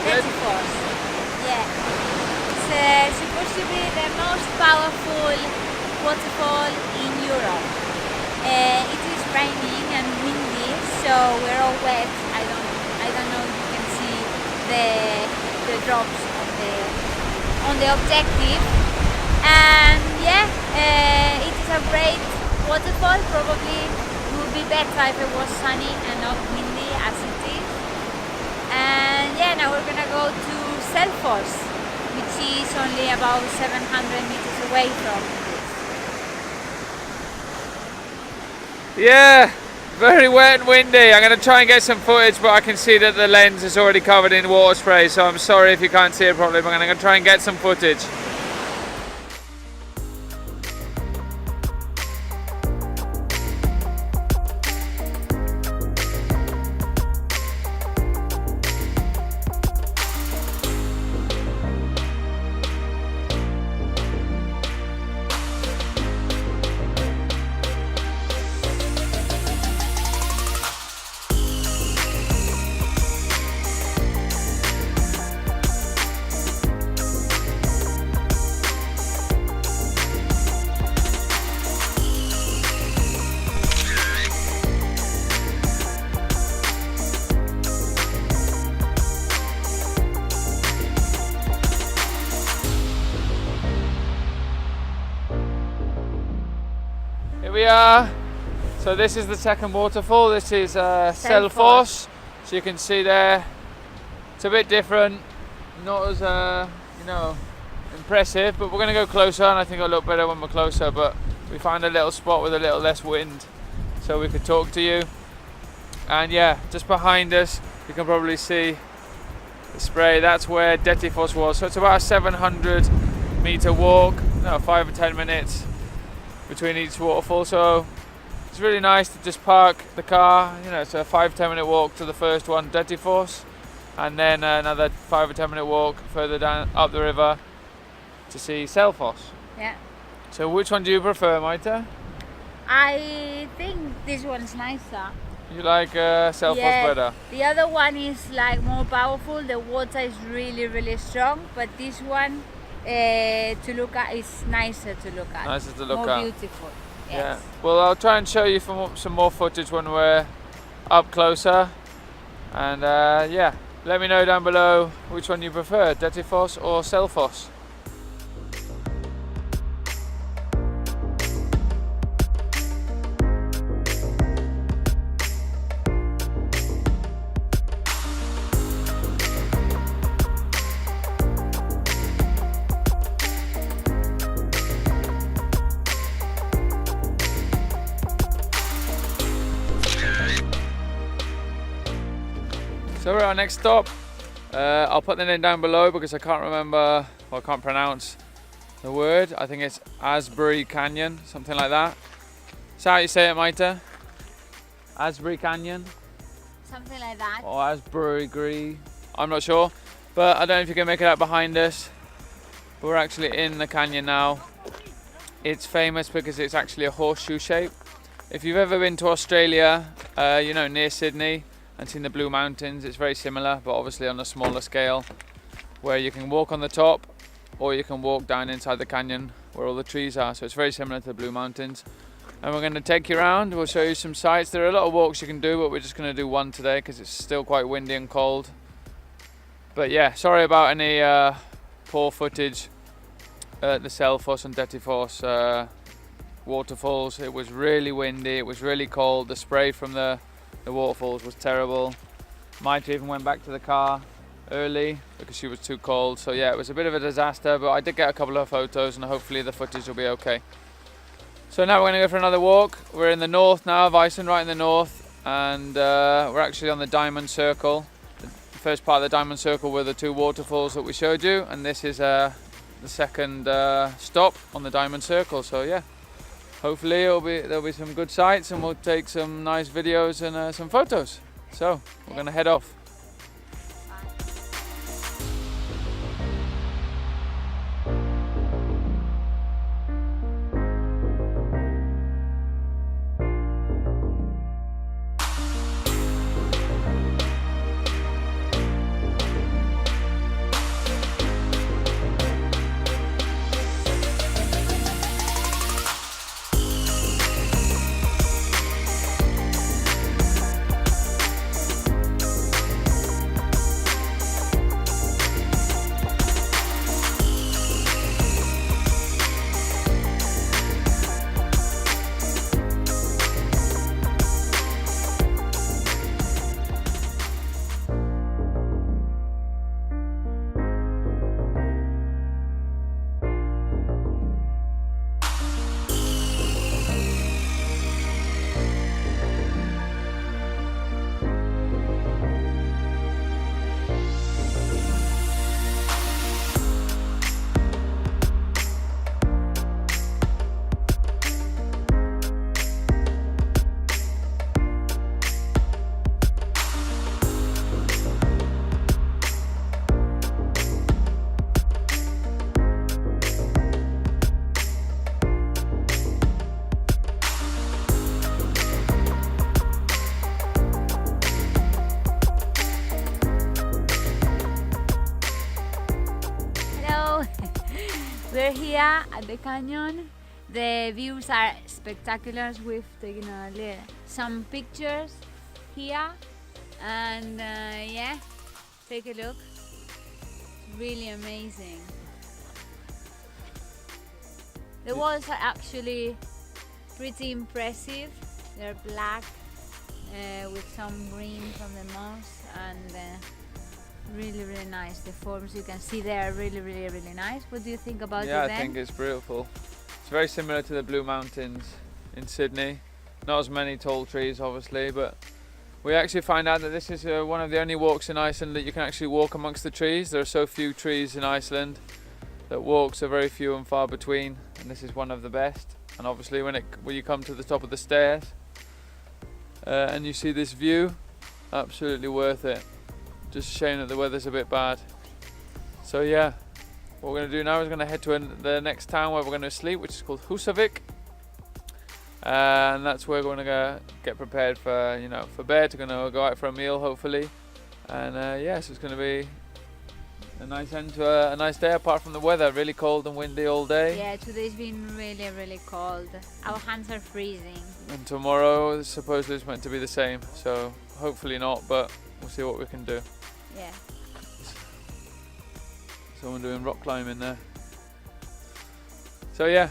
Dettifoss. Yeah. It's supposed to be the most powerful waterfall in Europe. It is raining and windy, so we're all wet. I don't know if you can see the drops on the objective. And yeah, it is a great waterfall. Probably would be better if it was sunny and not windy as it is. And yeah, now we're gonna go to Selfoss, which is only about 700 meters away from this. Yeah, very wet and windy. I'm going to try and get some footage, but I can see that the lens is already covered in water spray, so I'm sorry if you can't see it properly, but I'm going to try and get some footage. We are. So this is the second waterfall. This is Selfoss. So you can see there, it's a bit different, not as impressive, but we're going to go closer, and I think it'll look better when we're closer. But we found a little spot with a little less wind, so we could talk to you. And yeah, just behind us, you can probably see the spray. That's where Dettifoss was. So it's about a 700 meter walk, 5 or 10 minutes between each waterfall, so it's really nice to just park the car. It's a 5-10 minute walk to the first one, Dettifoss, and then another 5 or 10 minute walk further down up the river to see Selfoss. Yeah. So which one do you prefer, Maita? I think this one's nicer. You like Selfoss better? The other one is like more powerful. The water is really, really strong, but this one to look at is nicer to look at. Nicer to look more at. Beautiful. Yes. Yeah. Well, I'll try and show you some more footage when we're up closer. And yeah, let me know down below which one you prefer, Dettifoss or Selfoss. So we're at our next stop. I'll put the name down below because I can't remember, or I can't pronounce the word. I think it's Asbyrgi Canyon, something like that. Is that how you say it, Maita? Asbyrgi Canyon? Something like that. Or Asbyrgi, I'm not sure. But I don't know if you can make it out behind us. But we're actually in the canyon now. It's famous because it's actually a horseshoe shape. If you've ever been to Australia, near Sydney, and seen the Blue Mountains, it's very similar, but obviously on a smaller scale, where you can walk on the top or you can walk down inside the canyon where all the trees are. So it's very similar to the Blue Mountains. And we're going to take you around. We'll show you some sights. There are a lot of walks you can do, but we're just going to do one today because it's still quite windy and cold. But yeah, sorry about any poor footage at the Selfoss and Dettifoss waterfalls. It was really windy, it was really cold. The spray from the waterfalls was terrible. Maita even went back to the car early because she was too cold. So yeah, it was a bit of a disaster, but I did get a couple of photos and hopefully the footage will be okay. So now we're going to go for another walk. We're in the north now of Iceland, right in the north, and we're actually on the Diamond Circle. The first part of the Diamond Circle were the two waterfalls that we showed you, and this is the second stop on the Diamond Circle. So yeah, hopefully there'll be some good sights and we'll take some nice videos and some photos. So we're going to head off. We're here at the canyon. The views are spectacular. We've taken some pictures here, and yeah, take a look. It's really amazing. The walls are actually pretty impressive. They're black with some green from the moss, and really nice. The forms you can see there are really nice. What do you think about it then? Yeah, I think it's beautiful. It's very similar to the Blue Mountains in Sydney. Not as many tall trees obviously, but we actually find out that this is one of the only walks in Iceland that you can actually walk amongst the trees. There are so few trees in Iceland that walks are very few and far between, and this is one of the best. And obviously when you come to the top of the stairs and you see this view, absolutely worth it. Just a shame that the weather's a bit bad. So yeah, what we're going to do now is we're going to head to the next town where we're going to sleep, which is called Husavik. And that's where we're going to get prepared for, for bed. We're going to go out for a meal hopefully. And yeah, so it's going to be a nice end to a nice day, apart from the weather. Really cold and windy all day. Yeah, today's been really cold. Our hands are freezing. And tomorrow supposedly it's meant to be the same. So hopefully not, but we'll see what we can do. Yeah. Someone doing rock climbing there. So yeah.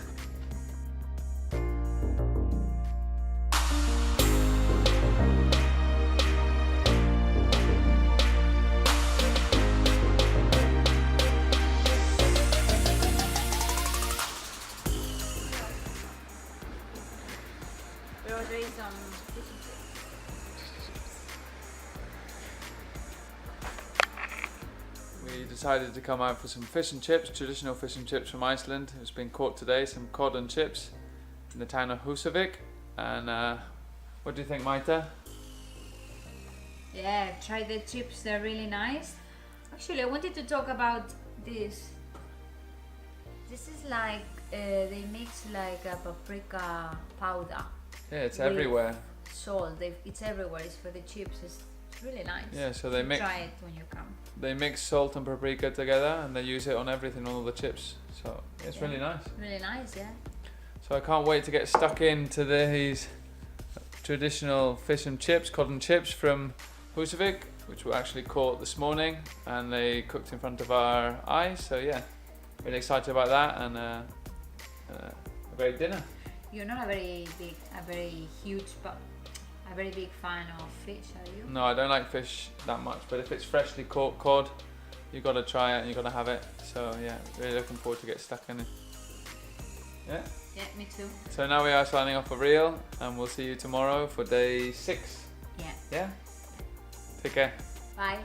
We're ordering some We decided to come out for some fish and chips, traditional fish and chips from Iceland. It's been caught today, some cod and chips in the town of Husavik. And what do you think, Maita? Yeah, try the chips, they're really nice. Actually, I wanted to talk about this. This is like, they mix like a paprika powder. Yeah, it's with everywhere. Salt, it's everywhere, it's for the chips. It's really nice. Yeah, so they mix. Try it when you come. They mix salt and paprika together, and they use it on everything, on all the chips. So it's really nice. Really nice, yeah. So I can't wait to get stuck into these traditional fish and chips, cod and chips from Husavik, which were actually caught this morning, and they cooked in front of our eyes. So yeah, really excited about that, and a great dinner. You're not a very big fan of fish, are you? No, I don't like fish that much, but if it's freshly caught cod, you've got to try it and you've got to have it. So yeah, really looking forward to get stuck in it. Yeah? Yeah, me too. So now we are signing off for real, and we'll see you tomorrow for day 6. Yeah. Yeah? Take care. Bye.